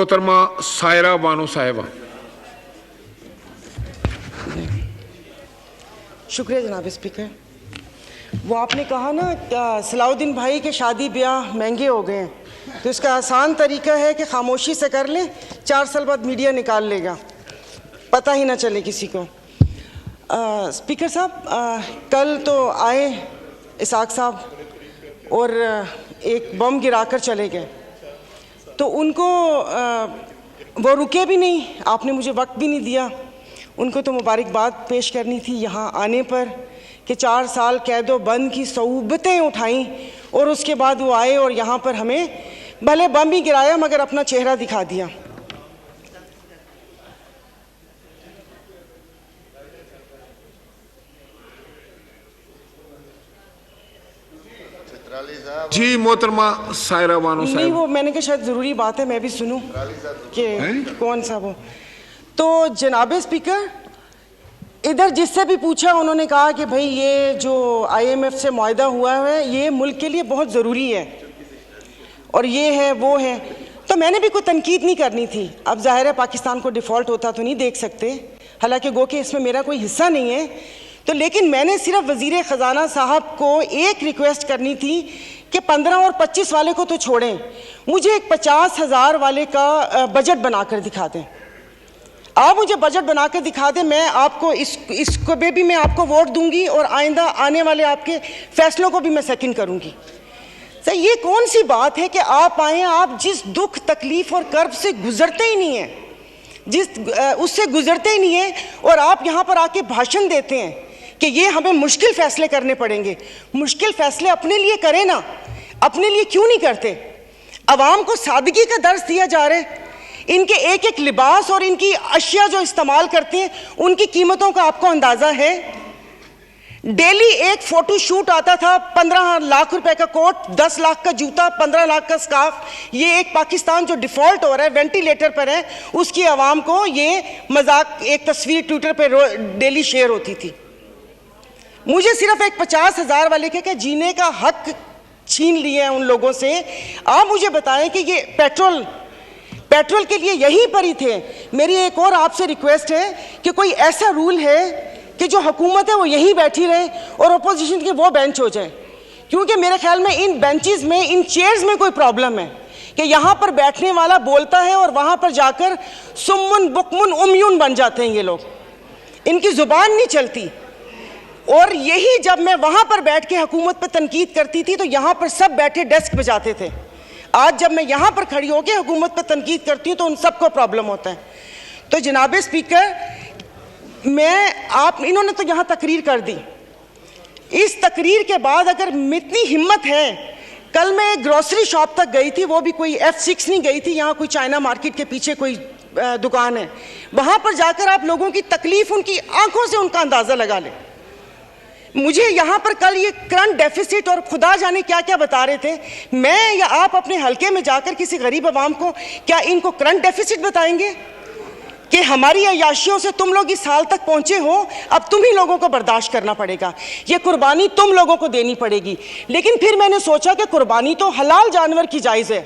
मोहतरमा सायरा बानो साहिबा। शुक्रिया जनाब स्पीकर। वो आपने कहा ना सलाउद्दीन भाई के शादी ब्याह महंगे हो गए हैं, तो इसका आसान तरीका है कि खामोशी से कर लें, 4 साल बाद मीडिया निकाल लेगा, पता ही ना चले किसी को। स्पीकर साहब, कल तो आए इसाक साहब और एक बम गिराकर चले गए, तो उनको वो रुके भी नहीं, आपने मुझे वक्त भी नहीं दिया। उनको तो मुबारकबाद पेश करनी थी यहाँ आने पर कि 4 साल कैदो बंद की सऊबतें उठाईं और उसके बाद वो आए और यहाँ पर हमें भले बम ही गिराया मगर अपना चेहरा दिखा दिया। जी मोहतरमा सायरा बानो साहिबा। नहीं, वो मैंने कहा शायद ज़रूरी बात है मैं भी सुनूं कि कौन सा वो। तो जनाब स्पीकर, इधर जिससे भी पूछा उन्होंने कहा कि भाई ये जो IMF से मुआहदा हुआ है ये मुल्क के लिए बहुत ज़रूरी है और ये है वो है, तो मैंने भी कोई तनकीद नहीं करनी थी। अब ज़ाहिर है पाकिस्तान को डिफ़ॉल्ट होता तो नहीं देख सकते, हालांकि गो कि इसमें मेरा कोई हिस्सा नहीं है, तो लेकिन मैंने सिर्फ वज़ीर ख़जाना साहब को एक रिक्वेस्ट करनी थी कि 15 और 25 वाले को तो छोड़ें, मुझे एक 50,000 वाले का बजट बनाकर दिखा दें। आप मुझे बजट बना के दिखा दें, मैं आपको इसको भी मैं आपको वोट दूंगी और आइंदा आने वाले आपके फैसलों को भी मैं सेकंड करूंगी। सर, ये कौन सी बात है कि आप आए, आप जिस दुख तकलीफ और कर्ब से गुजरते ही नहीं हैं, उससे गुजरते ही नहीं हैं, और आप यहाँ पर आके भाषण देते हैं कि ये हमें मुश्किल फैसले करने पड़ेंगे। मुश्किल फैसले अपने लिए करें ना, अपने लिए क्यों नहीं करते? अवाम को सादगी का दर्स दिया जा रहा है। इनके एक एक लिबास और इनकी अशिया जो इस्तेमाल करते हैं उनकी कीमतों का आपको अंदाज़ा है? डेली एक फ़ोटो शूट आता था, 15 लाख रुपए का कोट, 10 लाख का जूता, 15 लाख का स्कार्फ। ये एक पाकिस्तान जो डिफ़ॉल्ट हो रहा है, वेंटिलेटर पर है, उसकी आवाम को ये मजाक, एक तस्वीर ट्विटर पर डेली शेयर होती थी। मुझे सिर्फ एक 50,000 वाले के जीने का हक छीन लिए हैं उन लोगों से। आप मुझे बताएं कि ये पेट्रोल के लिए यहीं पर ही थे। मेरी एक और आपसे रिक्वेस्ट है कि कोई ऐसा रूल है कि जो हुकूमत है वो यहीं बैठी रहे और अपोजिशन के वो बेंच हो जाए, क्योंकि मेरे ख्याल में इन बेंचेस में, इन चेयर्स में कोई प्रॉब्लम है कि यहाँ पर बैठने वाला बोलता है और वहाँ पर जाकर सुम्मुन बुकमुन उम्यून बन जाते हैं ये लोग, इनकी ज़ुबान नहीं चलती। और यही जब मैं वहाँ पर बैठ के हुकूमत पर तनकीद करती थी तो यहाँ पर सब बैठे डेस्क बजाते थे। आज जब मैं यहाँ पर खड़ी होकर हुकूमत पर तनकीद करती हूँ तो उन सबको प्रॉब्लम होता है। तो जनाब स्पीकर, इन्होंने तो यहाँ तकरीर कर दी, इस तकरीर के बाद अगर इतनी हिम्मत है, कल मैं एक ग्रोसरी शॉप तक गई थी, वो भी कोई F6 नहीं गई थी, यहाँ कोई चाइना मार्केट के पीछे कोई दुकान है, वहाँ पर जाकर आप लोगों की तकलीफ, उनकी आंखों से उनका अंदाज़ा लगा लें। मुझे यहाँ पर कल ये करंट डेफिसिट और खुदा जाने क्या क्या बता रहे थे, मैं या आप अपने हलके में जाकर किसी गरीब आवाम को क्या इनको करंट डेफिसिट बताएंगे कि हमारी अयाशियों से तुम लोग इस हाल तक पहुँचे हो, अब तुम ही लोगों को बर्दाश्त करना पड़ेगा, ये कुर्बानी तुम लोगों को देनी पड़ेगी। लेकिन फिर मैंने सोचा कि कुर्बानी तो हलाल जानवर की जायज़ है,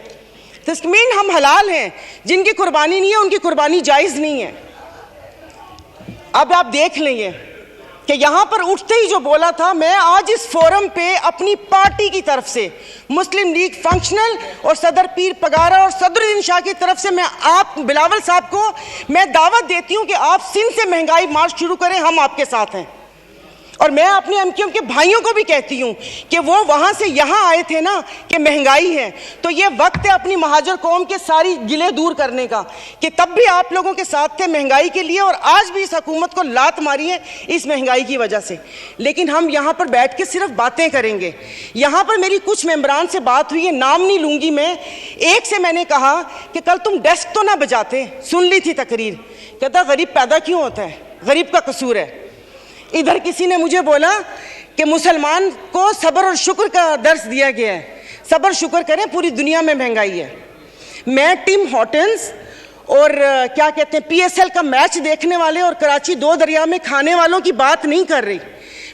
तो मीन हम हलाल हैं, जिनकी कुर्बानी नहीं है उनकी कुर्बानी जायज़ नहीं है। अब आप देख लेंगे कि यहाँ पर उठते ही जो बोला था, मैं आज इस फोरम पे अपनी पार्टी की तरफ से, मुस्लिम लीग फंक्शनल और सदर पीर पगारा और सदरुद्दीन शाह की तरफ से, मैं आप बिलावल साहब को मैं दावत देती हूँ कि आप सिंध से महंगाई मार्च शुरू करें, हम आपके साथ हैं। और मैं अपने एमक्यूएम के भाइयों को भी कहती हूँ कि वो वहाँ से यहाँ आए थे ना कि महंगाई है, तो ये वक्त है अपनी महाजर कौम के सारी गिले दूर करने का कि तब भी आप लोगों के साथ थे महंगाई के लिए और आज भी इस हुकूमत को लात मारी है इस महंगाई की वजह से। लेकिन हम यहाँ पर बैठ के सिर्फ बातें करेंगे। यहाँ पर मेरी कुछ मेंबरान से बात हुई है, नाम नहीं लूँगी मैं। एक से मैंने कहा कि कल तुम डेस्क तो ना बजाते, सुन ली थी तकरीर, कहता गरीब पैदा क्यों होता है, गरीब का कसूर है। इधर किसी ने मुझे बोला कि मुसलमान को सब्र और शुक्र का दर्स दिया गया है, सब्र शुक्र करें, पूरी दुनिया में महंगाई है। मैं टिम हॉर्टन्स और क्या कहते हैं PSL का मैच देखने वाले और कराची 2 दरिया में खाने वालों की बात नहीं कर रही,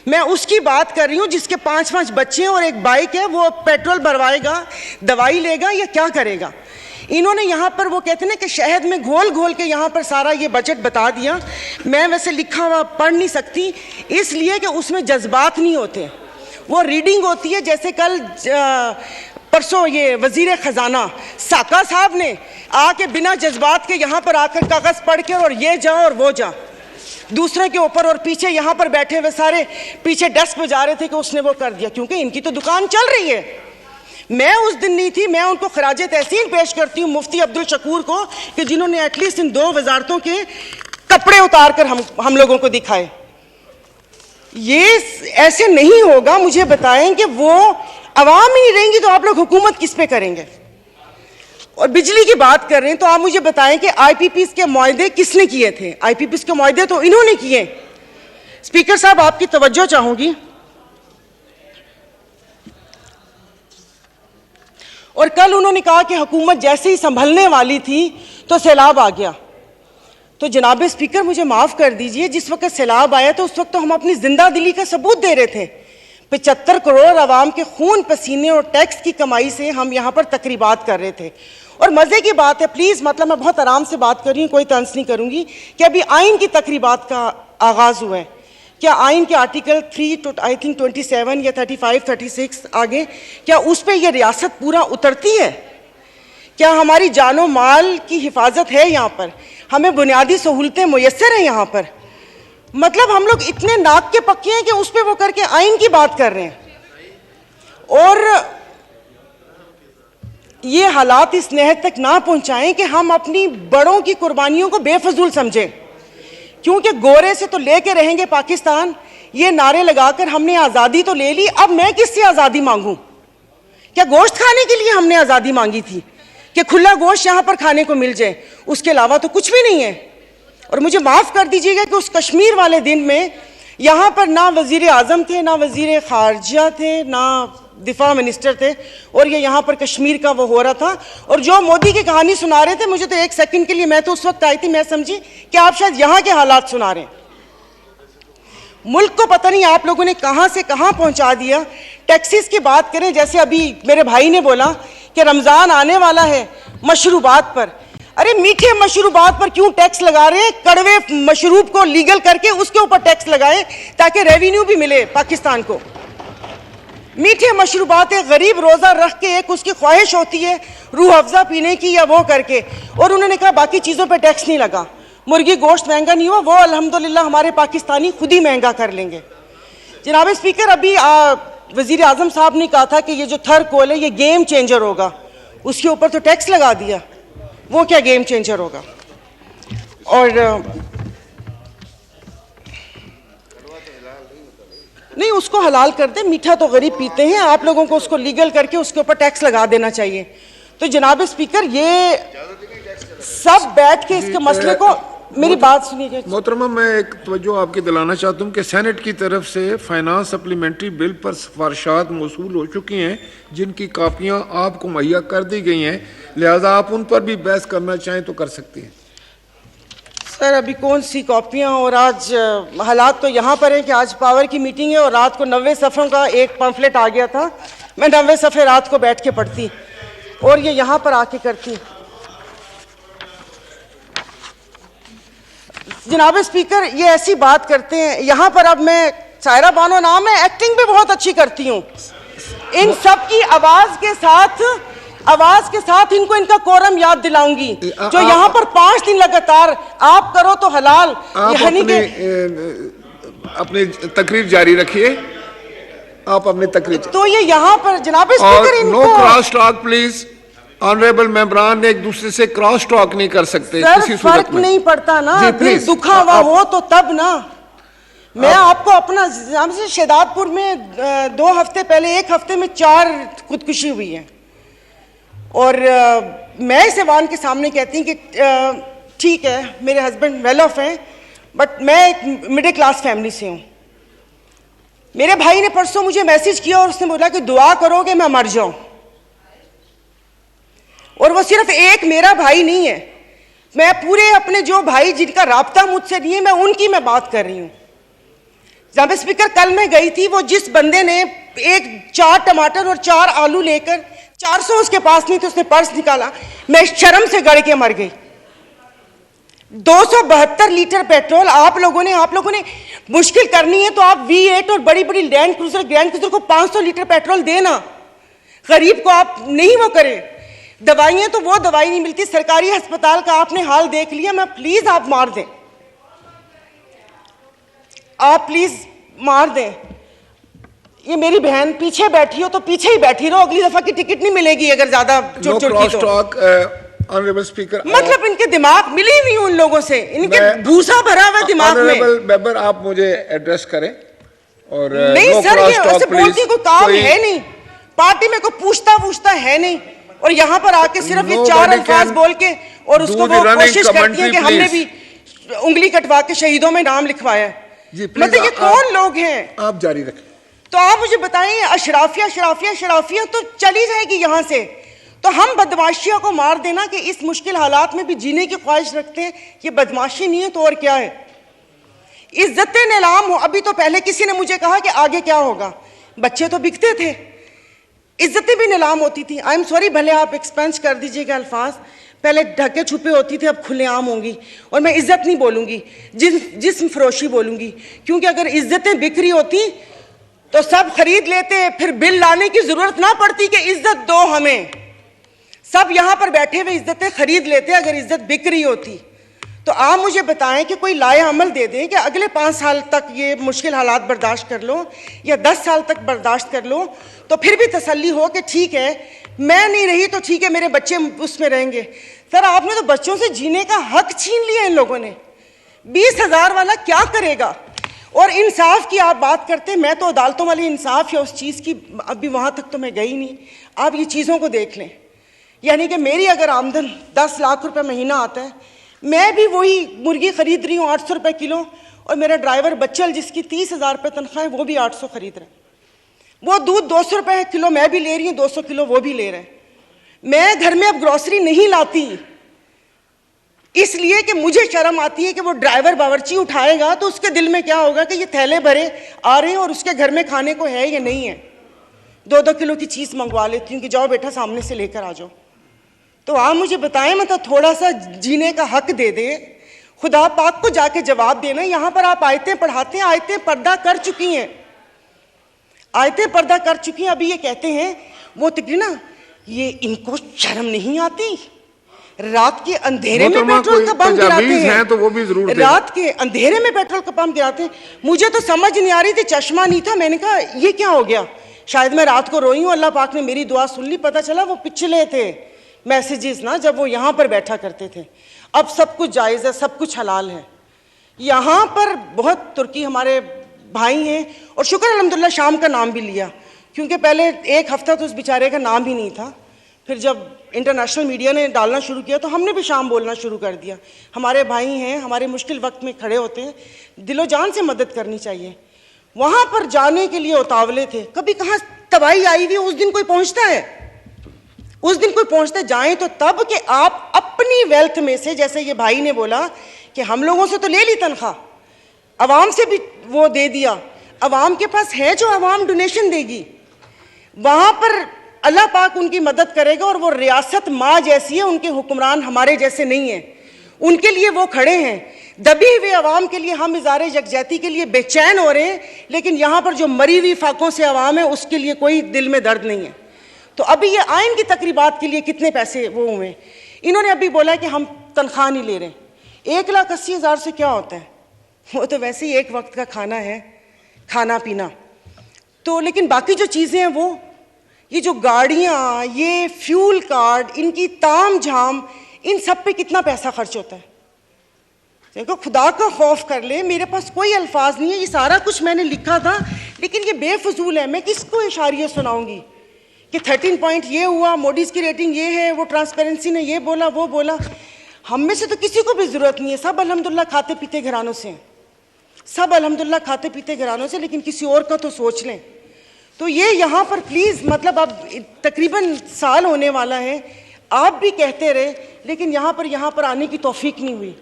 मैं उसकी बात कर रही हूँ जिसके 5-5 बच्चे और एक बाइक है, वो पेट्रोल भरवाएगा, दवाई लेगा या क्या करेगा। इन्होंने यहाँ पर वो कहते हैं ना कि शहद में घोल घोल के यहाँ पर सारा ये बजट बता दिया। मैं वैसे लिखा हुआ पढ़ नहीं सकती, इसलिए कि उसमें जज्बात नहीं होते, वो रीडिंग होती है। जैसे कल परसों ये वजीर खजाना साका साहब ने आके बिना जज्बात के यहाँ पर आकर कागज पढ़ के और ये जा और वो जा दूसरे के ऊपर, और पीछे यहाँ पर बैठे हुए सारे पीछे डेस्क पे जा रहे थे कि उसने वो कर दिया, क्योंकि इनकी तो दुकान चल रही है। मैं उस दिन नहीं थी, मैं उनको खराजे तहसीन पेश करती हूँ मुफ्ती अब्दुल शकूर को कि जिन्होंने एटलीस्ट इन 2 वजारतों के कपड़े उतार कर हम लोगों को दिखाए। ये ऐसे नहीं होगा। मुझे बताएं कि वो अवाम ही नहीं रहेंगी तो आप लोग हुकूमत किस पे करेंगे? और बिजली की बात कर रहे हैं तो आप मुझे बताएं कि आईपीपीस के मुआहदे किसने किए थे? आईपीपीस के मुआहदे तो इन्होंने किए। स्पीकर साहब, आपकी तवज्जो चाहूंगी। और कल उन्होंने कहा कि हुकूमत जैसे ही संभलने वाली थी तो सैलाब आ गया। तो जनाब स्पीकर, मुझे माफ कर दीजिए, जिस वक्त सैलाब आया तो उस वक्त तो हम अपनी जिंदा दिली का सबूत दे रहे थे। 75 करोड़ आवाम के खून पसीने और टैक्स की कमाई से हम यहाँ पर तकरीबात कर रहे थे। और मजे की बात है, प्लीज, मतलब मैं बहुत आराम से बात कर रही हूँ, कोई तंज नहीं करूंगी, कि अभी आइन की तकरीबात का आगाज हुआ है। क्या आइन के आर्टिकल 3 आई थिंक 27 या 35 36 आगे, क्या उस पर यह रियासत पूरा उतरती है? क्या हमारी जानो माल की हिफाजत है? यहाँ पर हमें बुनियादी सहूलतें मुयस्सर हैं यहाँ पर? मतलब हम लोग इतने नाक के पक्के हैं कि उस पर वो करके आइन की बात कर रहे हैं। और ये हालात इस नहद तक ना पहुंचाएं कि हम अपनी बड़ों की कुर्बानियों को बेफजूल समझें, क्योंकि गोरे से तो लेके रहेंगे पाकिस्तान, ये नारे लगाकर हमने आज़ादी तो ले ली, अब मैं किससे आज़ादी मांगूं? क्या गोश्त खाने के लिए हमने आज़ादी मांगी थी कि खुला गोश्त यहाँ पर खाने को मिल जाए? उसके अलावा तो कुछ भी नहीं है। और मुझे माफ़ कर दीजिएगा कि उस कश्मीर वाले दिन में यहाँ पर ना वज़ीर आज़म थे, ना वज़ीर ख़ारजा थे, ना दिफा मिनिस्टर थे, और ये यहाँ पर कश्मीर का वो हो रहा था। और जो मोदी की कहानी सुना रहे थे, मुझे तो एक सेकंड के लिए, मैं तो उस वक्त आई थी, मैं समझी कि आप शायद यहाँ के हालात सुना रहे हैं। मुल्क को पता नहीं आप लोगों ने कहाँ से कहाँ पहुँचा दिया। टैक्सीज की बात करें, जैसे अभी मेरे भाई ने बोला कि रमज़ान आने वाला है, मशरूबात पर, अरे मीठे मशरूबात पर क्यों टैक्स लगा रहे हैं? कड़वे मशरूब को लीगल करके उसके ऊपर टैक्स लगाएं ताकि रेवेन्यू भी मिले पाकिस्तान को। मीठे मशरूबात, एक गरीब रोज़ा रख के एक उसकी ख्वाहिश होती है रूह अफ़ज़ा पीने की या वो करके, और उन्होंने कहा बाकी चीज़ों पे टैक्स नहीं लगा। मुर्गी गोश्त महंगा नहीं हुआ, वो अल्हम्दुलिल्लाह हमारे पाकिस्तानी खुद ही महंगा कर लेंगे। जनाब स्पीकर, अभी वज़ीर आज़म साहब ने कहा था कि ये जो थर कोल है ये गेम चेंजर होगा, उसके ऊपर तो टैक्स लगा दिया। वो क्या गेम चेंजर होगा? और नहीं, उसको हलाल कर दे, मीठा तो गरीब पीते हैं, आप लोगों को उसको लीगल करके उसके ऊपर टैक्स लगा देना चाहिए। तो जनाब स्पीकर, ये सब बैठ के इसके मसले को, मेरी बात सुनिए मोहतरमा, मैं एक तवज्जो आपकी दिलाना चाहता हूँ कि सेनेट की तरफ से फाइनेंस सप्लीमेंट्री बिल पर सिफारिशात मौसूल हो चुकी हैं, जिनकी कापियाँ आपको मुहैया कर दी गई हैं, लिहाजा आप उन पर भी बहस करना चाहें तो कर सकती हैं। सर, अभी कौन सी कॉपियाँ? और आज हालात तो यहाँ पर है कि आज पावर की मीटिंग है और रात को 90 सफ़ों का एक पम्फलेट आ गया था, मैं 90 सफ़े रात को बैठ के पढ़ती और ये यहाँ पर आके करती। जनाब स्पीकर, ये ऐसी बात करते हैं यहाँ पर। अब मैं, सायरा बानो नाम है, एक्टिंग भी बहुत अच्छी करती हूँ। इन सब की आवाज़ के साथ इनको इनका कोरम याद दिलाऊंगी। जो यहाँ पर 5 दिन लगातार आप करो तो हलाल, अपनी तकरीर जारी रखिए, आप अपनी तकरीर। तो ये यहाँ पर जनाब स्पीकर, इनको no cross talk please. Honourable मेंबरान ने एक दूसरे से क्रॉस टॉक नहीं कर सकते किसी सूरत में। फर्क नहीं पड़ता ना, दिल दुखा हुआ हो तो तब ना। मैं आपको अपना शहदादपुर में 2 हफ्ते पहले, 1 हफ्ते में 4 खुदकुशी हुई है, और मैं इस ऐवान के सामने कहती हूँ कि ठीक है, मेरे हस्बैंड वेल ऑफ हैं, बट मैं एक मिडिल क्लास फैमिली से हूँ। मेरे भाई ने परसों मुझे मैसेज किया और उसने बोला कि दुआ करोगे मैं मर जाऊं। और वो सिर्फ एक मेरा भाई नहीं है, मैं पूरे अपने जो भाई जिनका राब्ता मुझसे नहीं है, मैं उनकी मैं बात कर रही हूँ। जनाब स्पीकर, कल मैं गई थी, वो जिस बंदे ने 4 टमाटर और 4 आलू लेकर 400 उसके पास नहीं तो उसने पर्स निकाला, मैं शर्म से गड़ के मर गई। 272 लीटर पेट्रोल आप लोगों ने मुश्किल करनी है तो आप V8 और बड़ी बड़ी ग्रैंड क्रूजर को 500 लीटर पेट्रोल देना, गरीब को आप नहीं वो करें। दवाइयां तो वो दवाई नहीं मिलती, सरकारी अस्पताल का आपने हाल देख लिया। मैं प्लीज आप मार दें, आप प्लीज मार दें। ये मेरी बहन पीछे बैठी हो तो पीछे ही बैठी रहो, अगली दफा की टिकट नहीं मिलेगी अगर ज्यादा चोट की तो। ऑनरेबल स्पीकर, मतलब इनके दिमाग मिली नहीं उन लोगों से, इनके भूसा भरा हुआ दिमाग में। ऑनरेबल मेंबर, आप मुझे एड्रेस करें। और नहीं सर, ये ऐसे बोलती कोई काम है नहीं, पार्टी में कोई पूछता है नहीं, और यहाँ पर आके सिर्फ ये 4 अल्फाज बोल के और उसको वो कोशिश करती है कि हमने भी उंगली कटवा के शहीदों में नाम लिखवाया है। मतलब ये कौन लोग हैं? आप जारी रखें। तो आप मुझे बताइए, अशराफिया तो चली जाएगी यहाँ से, तो हम बदमाशियों को मार देना कि इस मुश्किल हालात में भी जीने की ख्वाहिश रखते हैं, ये बदमाशी नहीं है तो और क्या है? इज्जतें नीलाम हो। अभी तो पहले किसी ने मुझे कहा कि आगे क्या होगा, बच्चे तो बिकते थे, इज्जतें भी नीलाम होती थी। आई एम सॉरी, भले आप एक्सपेंस कर दीजिएगा अल्फाज, पहले ढके छुपे होती थे, अब खुलेआम होंगी। और मैं इज्जत नहीं बोलूंगी, जिस्म फरोशी बोलूंगी, क्योंकि अगर इज्जतें बिक रही होती तो सब खरीद लेते, फिर बिल लाने की जरूरत ना पड़ती कि इज्जत दो हमें। सब यहां पर बैठे हुए इज्जतें खरीद लेते अगर इज्जत बिक रही होती। तो आप मुझे बताएं कि कोई लाए अमल दे दें कि अगले 5 साल तक ये मुश्किल हालात बर्दाश्त कर लो, या 10 साल तक बर्दाश्त कर लो, तो फिर भी तसल्ली हो कि ठीक है, मैं नहीं रही तो ठीक है, मेरे बच्चे उसमें रहेंगे। सर, आपने तो बच्चों से जीने का हक छीन लिया इन लोगों ने। 20,000 वाला क्या करेगा? और इंसाफ की आप बात करते हैं, मैं तो अदालतों वाली इंसाफ या उस चीज़ की अभी वहाँ तक तो मैं गई नहीं। आप ये चीज़ों को देख लें, यानी कि मेरी अगर आमदन 10 लाख रुपए महीना आता है, मैं भी वही मुर्गी खरीद रही हूँ 800 रुपये किलो, और मेरा ड्राइवर बच्चल जिसकी 30,000 रुपये तनख्वाह है वो भी 800 खरीद रहे हैं। वो दूध 200 रुपये किलो मैं भी ले रही हूँ, 200 किलो वो भी ले रहे हैं। मैं घर में अब ग्रॉसरी नहीं लाती, इसलिए कि मुझे शर्म आती है कि वो ड्राइवर बावर्ची उठाएगा तो उसके दिल में क्या होगा कि ये थैले भरे आ रहे हैं और उसके घर में खाने को है या नहीं है। 2-2 किलो की चीज़ मंगवा लेती हूँ कि जाओ बेटा सामने से लेकर आ जाओ। तो आप मुझे बताएं, मतलब थोड़ा सा जीने का हक दे दे, खुदा पाक को जाके जवाब देना। यहाँ पर आप आयतें पढ़ाते हैं, आयतें पर्दा कर चुकी हैं, आयतें पर्दा कर चुकी हैं। अभी ये कहते हैं वो तकरी ना, ये इनको शर्म नहीं आती, रात के अंधेरे में पेट्रोल का पंप गिराते हैं, तो वो भी जरूर रात के अंधेरे में पेट्रोल का पंप गिराते हैं। मुझे तो समझ नहीं आ रही थी, चश्मा नहीं था, मैंने कहा ये क्या हो गया, शायद मैं रात को रोई हूँ, अल्लाह पाक ने मेरी दुआ सुन ली। पता चला वो पिछले थे मैसेजेस ना, जब वो यहाँ पर बैठा करते थे। अब सब कुछ जायज़ है, सब कुछ हलाल है। यहाँ पर बहुत तुर्की हमारे भाई हैं, और शुक्र अल्हम्दुलिल्लाह शाम का नाम भी लिया, क्योंकि पहले 1 हफ्ता तो उस बेचारे का नाम ही नहीं था। फिर जब इंटरनेशनल मीडिया ने डालना शुरू किया तो हमने भी शाम बोलना शुरू कर दिया। हमारे भाई हैं, हमारे मुश्किल वक्त में खड़े होते हैं, दिलो जान से मदद करनी चाहिए। वहाँ पर जाने के लिए उतावले थे, कभी कहाँ तबाही आई हुई, उस दिन कोई पहुँचता है, उस दिन कोई पहुँचते जाएं तो तब कि आप अपनी वेल्थ में से, जैसे ये भाई ने बोला कि हम लोगों से तो ले ली तनख्वाह, अवाम से भी वो दे दिया, अवाम के पास है जो अवाम डोनेशन देगी, वहाँ पर अल्लाह पाक उनकी मदद करेगा। और वो रियासत माँ जैसी है, उनके हुक्मरान हमारे जैसे नहीं हैं, उनके लिए वो खड़े हैं। दबी हुए अवाम के लिए हम इज़ारे यकजहती के लिए बेचैन हो रहे हैं, लेकिन यहाँ पर जो मरी हुई फाकों से अवाम है उसके लिए कोई दिल में दर्द नहीं है। तो अभी ये आइन की तकरीबात के लिए कितने पैसे वो हुए, इन्होंने अभी बोला कि हम तनख्वाह नहीं ले रहे। 1,80,000 से क्या होता है, वो तो वैसे ही एक वक्त का खाना है, खाना पीना तो। लेकिन बाकी जो चीज़ें हैं वो, ये जो गाड़ियाँ, ये फ्यूल कार्ड, इनकी ताम झाम, इन सब पे कितना पैसा खर्च होता है। देखो, खुदा का खौफ कर ले, मेरे पास कोई अल्फाज नहीं है, ये सारा कुछ मैंने लिखा था, लेकिन ये बेफजूल है। मैं किसको इशारियत सुनाऊंगी कि 13 पॉइंट ये हुआ, मोडीज की रेटिंग ये है, वो ट्रांसपेरेंसी ने ये बोला वो बोला। हम में से तो किसी को भी ज़रूरत नहीं है, सब अल्हम्दुलिल्लाह खाते पीते घरानों से हैं, सब अल्हम्दुलिल्लाह खाते पीते घरानों से, लेकिन किसी और का तो सोच लें। तो ये यहाँ पर प्लीज़, मतलब अब तकरीबन साल होने वाला है, आप भी कहते रहे, लेकिन यहाँ पर आने की तौफीक नहीं हुई।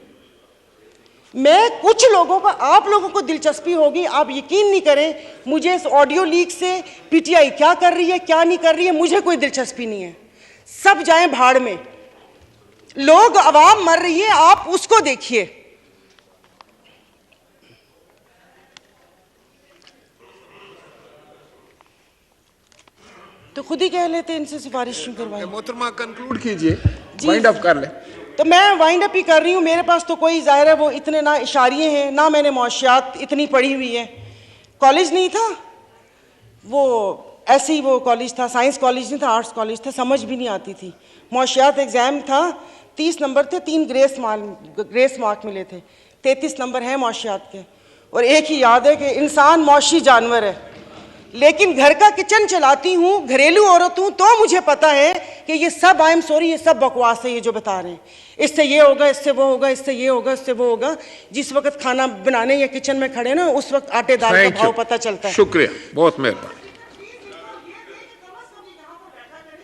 मैं कुछ लोगों को, आप लोगों को दिलचस्पी होगी, आप यकीन नहीं करें, मुझे इस ऑडियो लीक से पीटीआई क्या कर रही है क्या नहीं कर रही है मुझे कोई दिलचस्पी नहीं है। सब जाएं भाड़ में, लोग, आवाम मर रही है, आप उसको देखिए। तो खुद ही कह लेते इनसे सिफारिश क्यों करवाई। मोहतरमा कंक्लूड कीजिए, वाइंड अप कर ले। तो मैं वाइंड अप ही कर रही हूँ। मेरे पास तो कोई, जाहिर है वो इतने ना इशारिये हैं, ना मैंने मुआशियात इतनी पढ़ी हुई है। कॉलेज नहीं था वो, ऐसे ही वो कॉलेज था, साइंस कॉलेज नहीं था, आर्ट्स कॉलेज था, समझ भी नहीं आती थी। मुआशियात एग्जाम था, 30 नंबर थे, 3 ग्रेस मार्क मिले थे, 33 नंबर हैं मुआशियात के। और एक ही याद है कि इंसान मौशी जानवर है, लेकिन घर का किचन चलाती हूँ, घरेलू औरत हूँ, तो मुझे पता है कि ये सब, आई एम सॉरी, ये सब बकवास है ये जो बता रहे हैं। इससे ये होगा, इससे वो होगा, इससे ये होगा, इससे वो होगा। जिस वक्त खाना बनाने या किचन में खड़े ना, उस वक्त आटे दाल का भाव पता चलता है। शुक्रिया, बहुत मेहरबानी।